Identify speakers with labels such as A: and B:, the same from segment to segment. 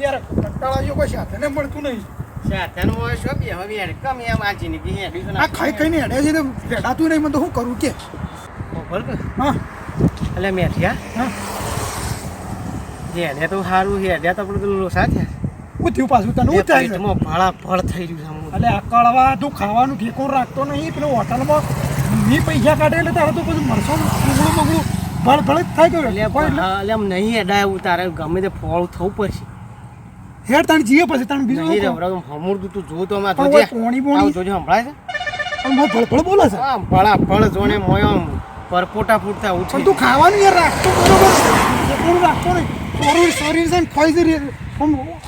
A: યાર કંટાળા જેવું કોઈ સાધને મળતું નહીં.
B: સાધન હોય શું બે હવે યાર કમ એમ આ જિંદગી હેડી તો
A: આ ખાઈ ને હેડે છે ને ભેડાતું નહીં મને તો શું કરું કે
B: બોલ કે
A: હા
B: એટલે મેઠિયા
A: હા
B: હેડે તો સારું હેડે તો આપણે પેલું સાથે
A: હું થયું પાછું તને હું થાય છે
B: પેટમાં ફળા ફળ થઈ રહ્યું છે
A: એટલે આ કળવા તું ખાવાનું ઠેકોર રાખતો નહીં પેલું હોટલમાં મી પૈસા કાઢે એટલે તારે તો પછી મળશો મગડું ભળ ભળ જ થાય ગયું
B: એટલે એમ નહીં હેડાય એવું તારે ગમે તે ફળ થવું પડશે
A: હેડ તાણ જીએ પછી તાણ બીજું
B: નહીં રવડાવ હમુરતું તું જો તો અમાર
A: પણ
B: જોજે
A: પોણી પોણી
B: જોજે સંભળાય છે
A: પણ મારે ભળ ભળ બોલે છે
B: હા ફળા ફળ જોને મોયો પરપોટા ફૂટતા
A: પણ
B: ઉછળી
A: તું ખાવાનું યાર રાખતો બરોબર ઠેકોર રાખતો નહીં શરીર છે ને ખાઈ છે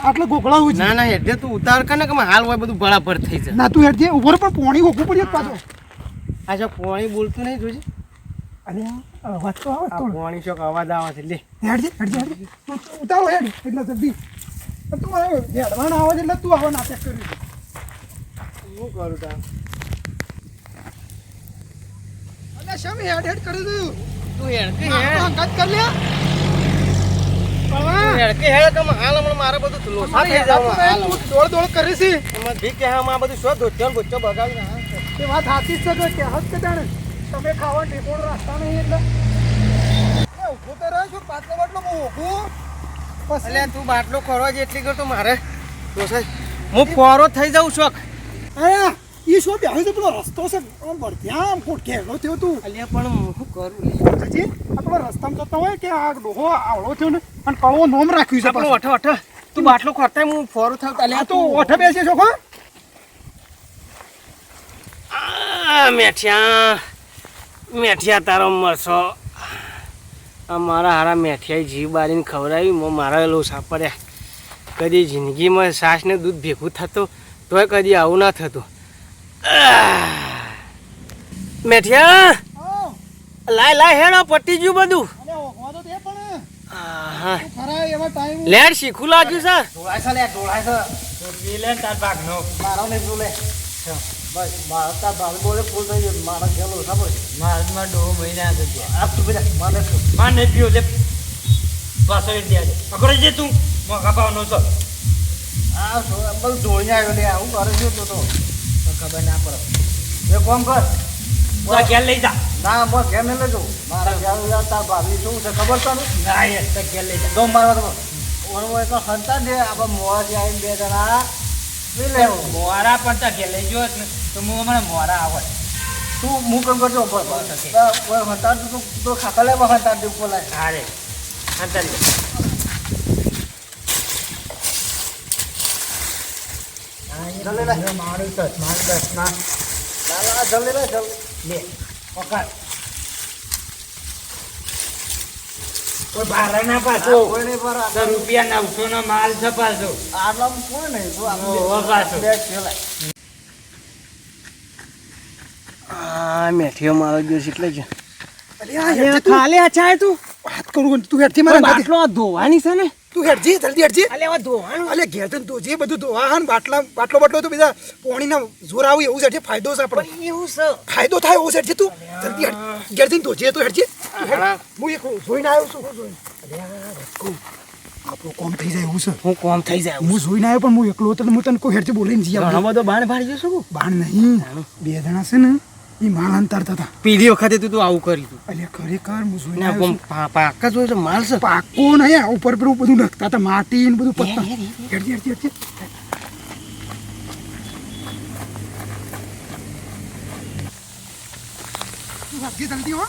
A: આટલે ગોખળાવું છે
B: ના ના હેડે તું ઉતાર કર ને કે હાલ હોય બધું બરાબર થઈ જાય
A: ના તું હેડ જે ઉપર પણ પોણી ગોખવું પડે પાછો
B: આ જો પોણી બોલતું નહીં જોજે
A: અરે અવાજ તો આવે
B: આ
A: તો
B: પોણી ચોક અવાજ આવે છે લે
A: હેડ જે ઉતારો હેડ એટલે જલ્દી તું હેડવાના આવે છે એટલે તું આવા નાટક કર્યું છે
B: શું કરું તા
A: અલ્યા શમ હેડ કર્યું
B: તું હેડ કે
A: તું અંગત કર લે
B: હેડ કે હેડ તો હાલ હમણાં મારે બધું લોસા થઈ જાવ હાલ
A: દોડ કરે છે
B: એમાં ભી કે હા બધું શો ધોત્યો ગોચો બગાડી ના
A: એ વાત સાચી જ છે કે હદ કે જાણે તમે ખાવા ટેકોડ રાખતા નહીં એટલે ઉભો તો રહે છું પાટલો બાટલો બહુ ઊભું
B: એટલે તું બાટલો ખોરવા જેટલી કરતો મારે લોસા હું પોરો થઈ જાઉં શોખ
A: અરે એ શું બેહ્યો છે પેલો રસ્તો છે આમ બળધ્યા આમ કોટ ઘેરો થયો તું
B: અલ્યા પણ હું શું કરું લે
A: હજી આ પેલો રસ્તામાં જતો હોય કે આ ડોહો આવડો થયો ને અને કળવો નોમ રાખ્યું છે
B: આપણો ઓઠો ઓઠો તું બાટલો ખોરતા હું ફોરો થાવ
A: આ તો ઓઠે બેસી છો ખો
B: મેઠિયા તારો મરસો આ મારા હારા મેઠિયાએ જીવ બારીને ખવડાવી મારા લોસા પડ્યા કદી જિંદગીમાં સાસ ને દૂધ ભેગું થતું તોય કદી આવું ના થતું મેઠિયા લાય લાય હેડો પટી ગયું બધું
A: અરે ઓખવા તો તે પણ
B: હા
A: ખરા એવા ટાઈમ
B: લેડ શીખું લાગ્યું સર
A: ઢોળાય છે
B: લે તાર ભાગનો
A: મારો ને તું લે
B: બસ મારા તાર ભાગ બોલે ફૂલ થઈ ગયો મારા ગેલો ખબર છે મારા ડો મહિના હતો આ તું બધા માને પીઓ લે પાછો ઇન્ડિયા દે અગર જે તું કપાવનો છો આ બધું ધોઈને આવ્યો લે હું કરે છે તો ખબર ના પડે એ કોમ કર તા ઘેર લઈ જા ના મો ઘેર ને લેજો મારા ઘેર તાર ભાભી શું છે ખબર તને ના એ તા ઘેર લઈ જા દો મારવા તો ઓનો એક હંતા દે આપ મોવાથી આવીને બે જણા લઈ લેવો મોરા પણ તા ઘેર લઈ જો તો હું મને મોરા આવે તું હું કેમ કરજો ઓય હંતા તો ખાતા લે હંતા દે બોલાય હા રે હંતા લે જલ્દી લે મારું તો મારું દસ ના ના જલ્દી લે લે પકડ કોઈ બાર ના પાછો કોઈ નહીં પર રૂપિયા 900 નો માલ છે પાછો આટલા કોઈ નહીં જો આપણે બે છેલા આ મેઠિયો મારો ગયો એટલે જ
A: અરે
B: ખાલી અચાય તું
A: વાત કરું તું હેડથી મારા
B: બાટલો ધોવાની છે ને
A: તું હેડજી જલ્દી હેડજી
B: અલે આ ધોવાનું
A: અલે ઘેર તો જે બધું ધોવા હા બાટલો તો બીજા પોણીના જોર આવે એવું છે ફાયદો છે આપણો
B: એવું છે
A: ફાયદો થાય એવું છે તું જલ્દી હેડ ઘેરથી ધોજે તો હેડજી હું એક જોઈને આવ્યો છું આપણું કોમ થઈ જાય એવું છે
B: હું કોમ થઈ જાય
A: હું જોઈને આવ્યો પણ હું એકલો હતો હું તને કોઈ હેડથી બોલીને જઈ આવ્યો
B: બધો બાણ ભાડી જશો
A: બાણ નહીં બે જણા છે ને એ માલ અંતરતા હતા
B: પીલી વખતે તું આવું કરી તું
A: અલે ખરેખર હું જોઈને
B: ના
A: આવ્યો છું
B: પાકા જોઈ તો માલ છે
A: પાકો નહીં ઉપર પર બધું નાખતા હતા માટી ને બધું પત્તા હેડજી જલ્દી હો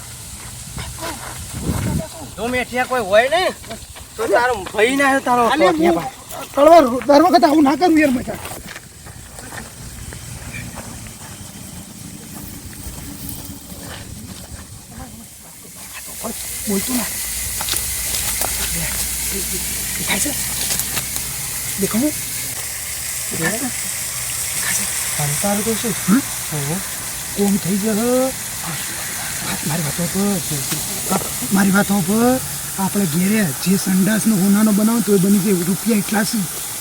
B: જો મેઠિયા કોઈ હોય ને તો તારો ભાઈ ના તારો
A: કળવા દર વખત આવું ના કરું યાર મજા બોલતું ના દેખાય છે દેખો
B: સંતાર તો શું
A: કોમ થઈ ગયો મારી વાતો પર આપણે ઘેરે જે સંડાસનો હોનાનો બનાવો તો એ બની જાય રૂપિયા એટલા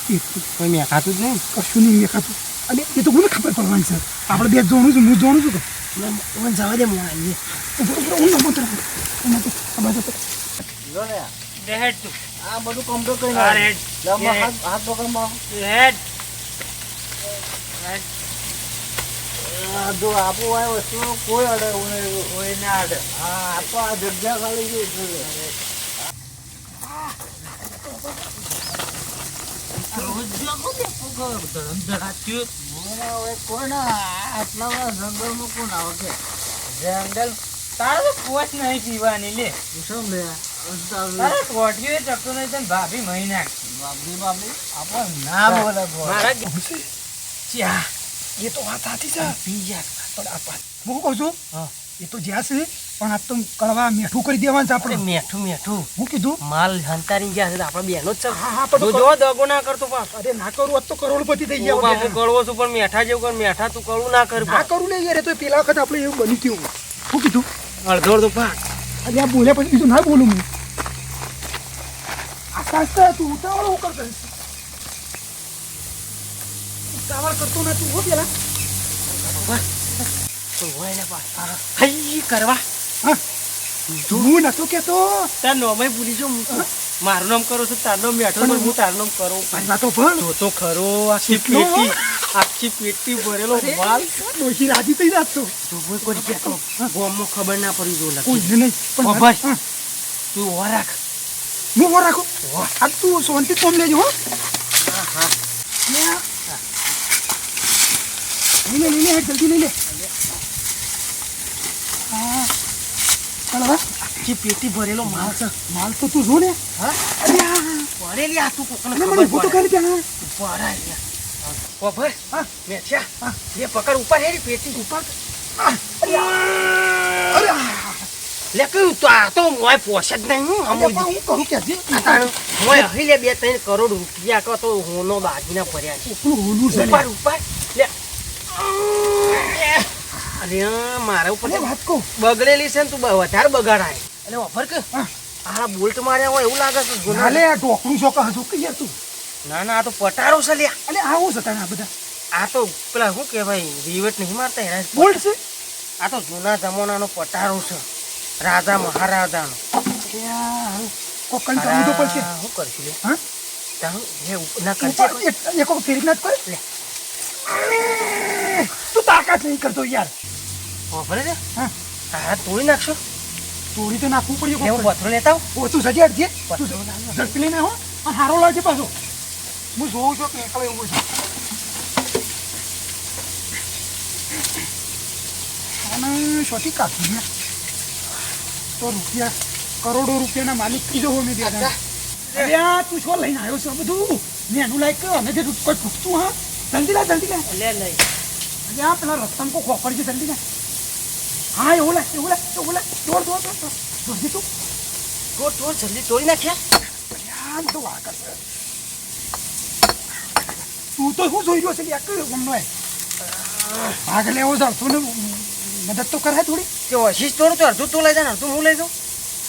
A: છે
B: કોઈ મેં ખાતું જ નહીં
A: કશું નહીં ખાતું અને એ તો કોને ખબર પડવાની છે આપણે બે જોણું છું હું જોણું છું
B: મને જવા દે મોણા
A: ઉપર હું નમો તરફ
B: લે હેડ તું
A: આ બધું કમ્પ્લીટ કરી
B: હા,
A: નાખ.
B: હેડ.
A: લે, આમાં
B: હેડ.
A: હાથ પકડમાં.
B: હેડ હેડ
A: આ જો આપો આ વસ્તુ કોઈ અડે એવું નહીં.
B: કોઈ ના અડે
A: હા આપો આ જગ્યા ખાલી છે એટલે.
B: રોજ લાગો કે ધરમ ધરાત્યું
A: મોના હવે કોઈ ના આટલામાં જંગલમાં કોણ આવે કે?
B: જંગલ તારે તો પોચ નહીં પીવાની લે
A: શું લે?
B: તારે ટોટિયો એ ચકતો નહીં તને ભાભી મહી નાખ
A: બાબરી બાબરી આપણે ના બોલે બોલે.
B: મારા
C: ચા એ તો વાત સાચી છે
B: પી જા
C: પણ આ હું કહું છું
B: હા.
C: એ તો જ્યાં છે પણ આ તો કડવા મીઠું કરી દેવાનું છે આપણે
B: મેઠું મેઠું
C: હું કીધું
B: માલ હંતારી ગયા છે તો આપણે બેનો જ છે
C: હા હા પણ
B: જો દગો ના કરતો પાસ
C: અરે ના કરું આજ તો કરોડપતિ થઈ
B: હું
C: ગયા
B: કળવો છું પણ મેઠા જેવું કર મેઠા તું કળવું ના કર
C: ના કરું લે યાર એ તો પેલા વખત આપણે એવું બન્યું થયું શું કીધું
B: અડધો અડધો પાક
C: અને આ બોલ્યા પછી બીજું ના બોલું હું આસ્તા તું ઉતાવળ હું કરતો ઉતાવળ કરતો ના તું હો પેલા
B: હોય ને પાસ હઈ કરવા
C: હા હું નતો કેતો
B: તાર નોમે ભૂલી જો મારું નામ કરો છું તાર નામ મેઠો પણ હું તાર નામ કરું
C: મારી વાતો પણ
B: જો તો ખરો આખી પેટી ભરેલો માલ
C: ડોશી રાજી થઈ જાત તો
B: જોવો કરી કેતો ગોમમાં ખબર ના પડી જો લખી
C: કોઈ નહીં
B: ઓ
C: પણ
B: ભાઈ.
C: હા,
B: તું ઓવા રાખ
C: હું હો રાખો આ તું શાંતિ કોમ લેજો હો
B: હા હા
C: લઈ લે જલ્દી લઈ લે હા ચાલો હવે
B: આખી પેટી ભરેલો માલ છે
C: માલ તો તું જો ને
B: હા
C: અરે આ
B: ભરેલી આ તું કોકને
C: મને
B: ખબર
C: ઊભું તો
B: પડે
C: કરી ત્યાં
B: ભરાય ઓ ભાઈ
C: હા
B: મેઠ્યા
C: હા.
B: લે પકડ ઉપર હેરી પેટી ઉપર
C: અરે
B: લે કયું તો આ તો મોય પોસે જ નહીં હું
C: હું કહું કે હજી
B: મોય અહીં લે 2-3 કરોડ રૂપિયા કો તો હોનો બાજીના ભર્યા છે
C: એટલું ઓલું છે
B: ઉપર ઉપર લે અરે મારા ઉપર
C: અરે વાત કહું
B: બગડેલી છે ને તું વધારે બગાડાય એટલે ઓફર કે
C: હા
B: આ બોલ્ટ માર્યા હોય એવું લાગે છે જૂના.
C: નાલે આ ઢોકળું છો કહો છો કે યાર તું
B: ના ના આ તો પટારો છે લ્યા
C: અલે આવું છે તને આ બધા
B: આ તો પેલા શું કહેવાય રિવેટ નહીં મારતા હેરા
C: બોલ્ટ છે
B: આ તો જૂના જમાનાનો પટારો છે રાજા મહારાજાનો
C: કોકણ કરવું તો પડશે
B: આ શું કરશું લે
C: હા
B: તારું લે ના કરજે
C: ઉપર એક વખત ફેરી ના જ કર
B: લે.
C: તું તાકાત નહીં કરતો યાર
B: ઓફરે લે
C: હા
B: તારા તોડી નાખશો
C: તોડી તો નાખવું પડે
B: લે હું પથરો લેતા આવું
C: ઓ તું સજી અડજે
B: પથરો
C: ઝડપી લઈને હો અને હારો લાવજે પાછો હું જોઉં છું કે એકલો એવું છે અને શોથી કાઢી ને તો રૂપિયા કરોડો રૂપિયાના માલિક કીધો હો મેં
B: અચ્છા.
C: અરે આ તું શું લઈને આવ્યો છે આ બધું મેં એનું લાયક અને જે કોઈ પૂછતું હા જલ્દી લા
B: લે લઈ
C: અરે આ પેલા રસ્તામાં કોઈ ખોપડ છે જલ્દી લા હા એવું લે દોડ તું
B: તો જલ્દી તોડી નાખ્યા
C: આમ તો વા કરશે તું તો શું જોઈ રહ્યો છે યાર કયો ગમનો હે ભાગ લેવો છે તું મદદ તો કરાય થોડી
B: તે ઓશીશ તોડ તો અડધું તું લઈ જા ને અડધું હું લઈ જાઉં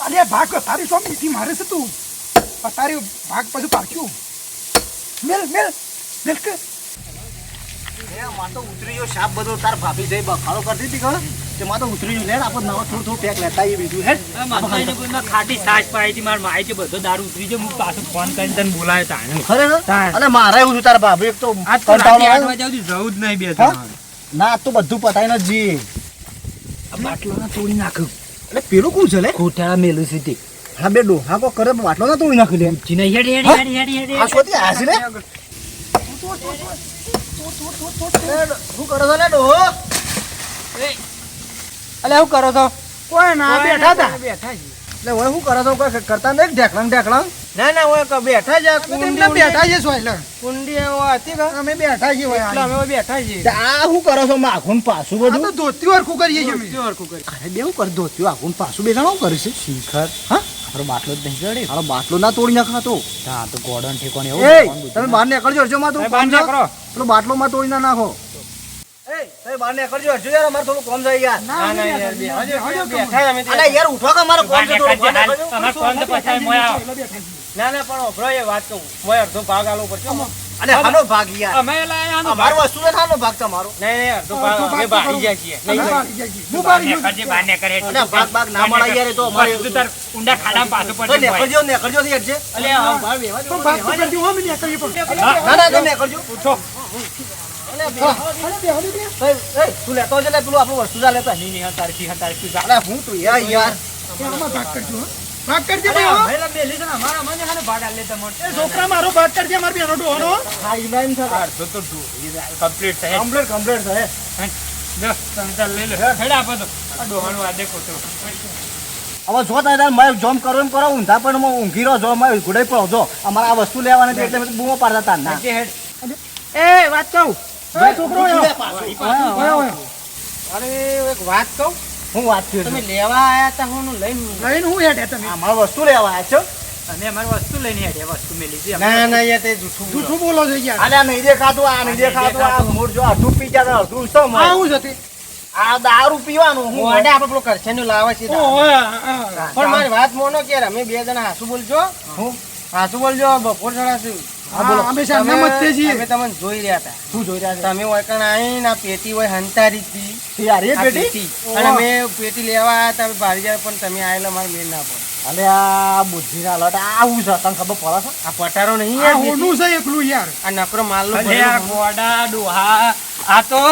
C: અરે ભાગ તારી શું મીઠી મારે છે તું તારી ભાગ પછી પાક્યું મેલ કે
A: માં તો ઉતરી ગયો સાપ બધો તાર ભાભી જઈ બખાડો કરતી હતી ખબર તે માં તો ઉતરી ગયું લે આપણે નવા થોડું પેક લેતા આવીએ બીજું હે
B: ખાટી સાસ પાઈ હતી મારી માહિતી બધો દારૂ ઉતરી જાય હું પાછું ફોન કરીને તને બોલાય તાણે
A: ખરેખર
B: તાર.
A: અને મારે એવું થયું તાર ભાભી એક તો
B: આજ તો
A: કંટાળો
B: રાતે 8
A: આવ્યો.
B: વાગ્યા સુધી જવું જ નહીં બે
A: હા? ના આજ તો બધું પતાઈને જ જઈએ
C: બાટલો ના તોડી નાખ્યું
A: એટલે પેલું કોણ છે લે
B: ખોટાળા મેલું સીધી
A: હા બે ડોહા કો કરે બાટલો ના તોડી નાખ્યું લે
B: ચીના હેડ હેડ
A: હા?
B: હેડ હેડ હેડ
A: આ શોધી આ છે લે શું કરો છો લે ડોહો
B: અલે શું કરો છો
C: કોઈ ના બેઠા હતા
B: બેઠા છે
A: એટલે હવે શું કરો છો કોઈ કરતા નહીં ઢેકળાં
B: ના ના ઓય બેઠા જ આ
C: એમને બેઠા છે સોયલર
B: કુંડી હતી કે
C: અમે બેઠા છીએ
B: એટલે અમે બેઠા છીએ
A: આ શું કરો છો માખું ને પાછું
C: આ
A: બધું
C: તો ધોતી હરખું કરીએ છીએ અમે.
A: અરે બે હું કરી દો ત્યો આખું પાછું બે જણા શું કરીશ શિખર હા
B: મારો બાટલો જ નહીં જડે
A: મારો બાટલો ના તોડી નાખાતો
B: હા તો ગોડન ઠેકોને
A: એ તમે બહાર નીકળજો અરજો માં
B: તમે બહાર નીકળો.
A: પેલો બાટલો માં તોડી ના નાખો એ તમે બહાર નીકળજો અરજો યાર અમારે થોડું કોમ જાય યાર
C: ના, અમે
B: યાર
C: બેઠા છીએ.
B: બેઠા અમે
A: અરે યાર ઉઠો કે અમારો કોમ છે થોડું બહાર નીકળજો.
B: અમાર કોમ તો પછી મોય આવો.
C: સોયલર બેઠા છીએ.
B: ના ના પણ ઓભરો એ વાત કહું મોય અડધો ભાગ આલો પડશે
A: અને હાનો ભાગ યાર
B: અમે લાયા આનો
A: અમારો વસ્તુ છે હાનો ભાગ તમારો
B: નહીં નહીં અડધો ભાગ અમે બાળી જાય છીએ
C: તમે
B: નહીં
C: બાળી જાય છે. હું બાળી ગયો.
B: કરજે બાને કરે
A: અને ભાગ ના મળે યાર એ તો અમારે
B: તું તાર ઊંડા ખાડામાં પાછું
A: તો
B: પડજે
A: નેકળજો થી હેડજે
B: અલે આ
A: બહાર બેહવા
C: પણ વાત તો કરજો, હો, મને કરીએ પણ.
A: ના ના તમે નેકળજો
B: ઉઠો
A: અલે બે
C: હા, અરે બેહો ને બે.
A: તું લેતો છે લે પેલું આપણું વસ્તુ જા લેતો
B: નહીં નહીં તારથી
A: અરે હું તું યાર
C: એ આમાં ભાગ કરજો, હો. ભાગ કરજે ભાઈ, હો.
B: પહેલા બે લીધા ને અમારા મને હાને ભાગ આલે તમને
C: એ છોકરા મારો ભાગ કરજે, મારો બેનો ડોહનો, હો.
A: હા ઈમાન છે
B: અડધો તો કમ્પ્લીટ થાય
A: કમ્પ્લીટ થાય
B: જો તમે તાર લઈ લો હેડ આપો તો આ ડોહાનું આ દેખો તો
A: હવે જો તારે મારે જોમ કરો એમ કરો ઊંધા પણ હું ઊંઘી રહ્યો જો મારે ઘોડે પડો જો અમારે આ વસ્તુ લેવાની હતી એટલે બૂમો પાડતા તા ના
B: હેડ
C: એ વાત કહું. એ છોકરો આયો. આયો.
B: અરે એક વાત કહું
A: હું વાત થયું
B: તમે લેવા આયા તા હું લઈને
C: લઈને હું હેડે તમે.
A: અમારે વસ્તુ લેવા આવ્યા છો
B: અમે અમારી વસ્તુ લઈને હેડે વસ્તુ મેલી છે
A: ના ના યાર તે જૂઠું
C: જૂઠું બોલો છો યાર.
A: આ નહીં દેખાતું આ નહીં દેખાતું આ મૂળ જો અડધું પી જાય અડધું શું
C: આ હું જતી.
A: આ દારૂ પીવાનું હું
B: મોડે આપણે પેલો કરછનનું લાવે છે
C: ઓહો, હા.
B: પણ મારી વાત મોનો કે અમે બે જણા હાસુ બોલજો
A: હું
B: હાસુ બોલજો બપોર ચડાશું
C: હા, અમે સાંજના મધ્ય છીએ.
B: અમે તમને જોઈ રહ્યા હતા
A: શું જોઈ રહ્યા
B: તમે ઓયકણ આવીને આ પેટી હોય હંતારી હતી
A: છે યાર એ
B: આ
A: પેટી
B: પેટી. અને અમે પેટી લેવા આવ્યા હતા ભારી જાય પણ તમે આયેલા મારે મેળ ના પડે
A: અને આ બુદ્ધિના લટ આવું છે તને ખબર પડે છે
B: આ પટારો નહીં
C: આ
B: યાર પેટી.
C: હોનું છે એકલું યાર.
B: આ નકરો માલ
D: આ તો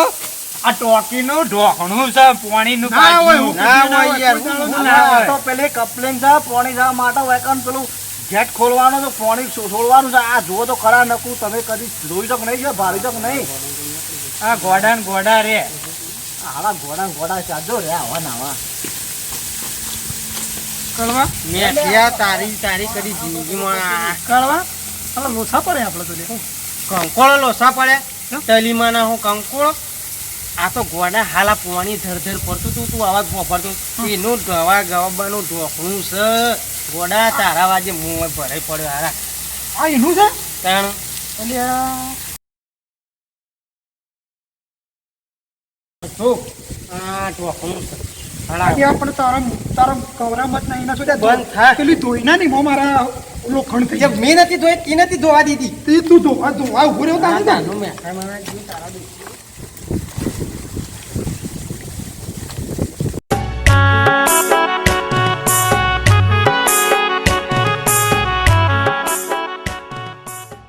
D: આ ટોકીનું ઢોકણું છે પાણીનું
C: ના હોય,
D: કાઢ્યું.
C: હું
B: ના હોય
C: કોઈ
B: યાર,
C: દાડો
B: હું
C: ના
A: આ
C: હોય.
A: તો પેલી કપલિંગ છે પાણી જવા માટે વેકન પેલું ગેટ ખોલવાનું તો પાણી છોડવાનું છે આ જુઓ તો ખરા નકું તમે કદી જોઈ શકો નહીં છે ભારી શકો નહીં
D: આ ગોડા ને ગોડા રે
A: હાલા ઘોડા ચાજો રે આવા નાવા
C: કળવા
B: મેં ક્યાં તારી તારી કરી જિંદગીમાં આ
C: કળવા હવે લોસા પડે આપણે તો લે.
B: કંકોળો લોસા પડે તલીમાં ના હું કંકોળો આ તો ગોડા હાલા પોણી ધરધર પડતું તું તું આવાજ ફોફરતું એનું ગવાબાનું ઢોકણું છે ગોડા તારા વાજે મું ભરાઈ પડ્યો હારા
C: આ એનું છે
B: તાણ
C: એટલે
B: આ ઢોકણું છે
C: આજે આપણે તારા કવરા મત ના એના સુધી
B: બંધ થા.
C: પેલી ધોઈના નહીં મો મારા લોખંડ થઈ
B: મેં નથી ધોઈ તી નથી ધોવા દીધી
C: તે તું ધોવા ઉભો રહ્યો તારે
B: નાનું મેં તારા જેવું તારા જેવું.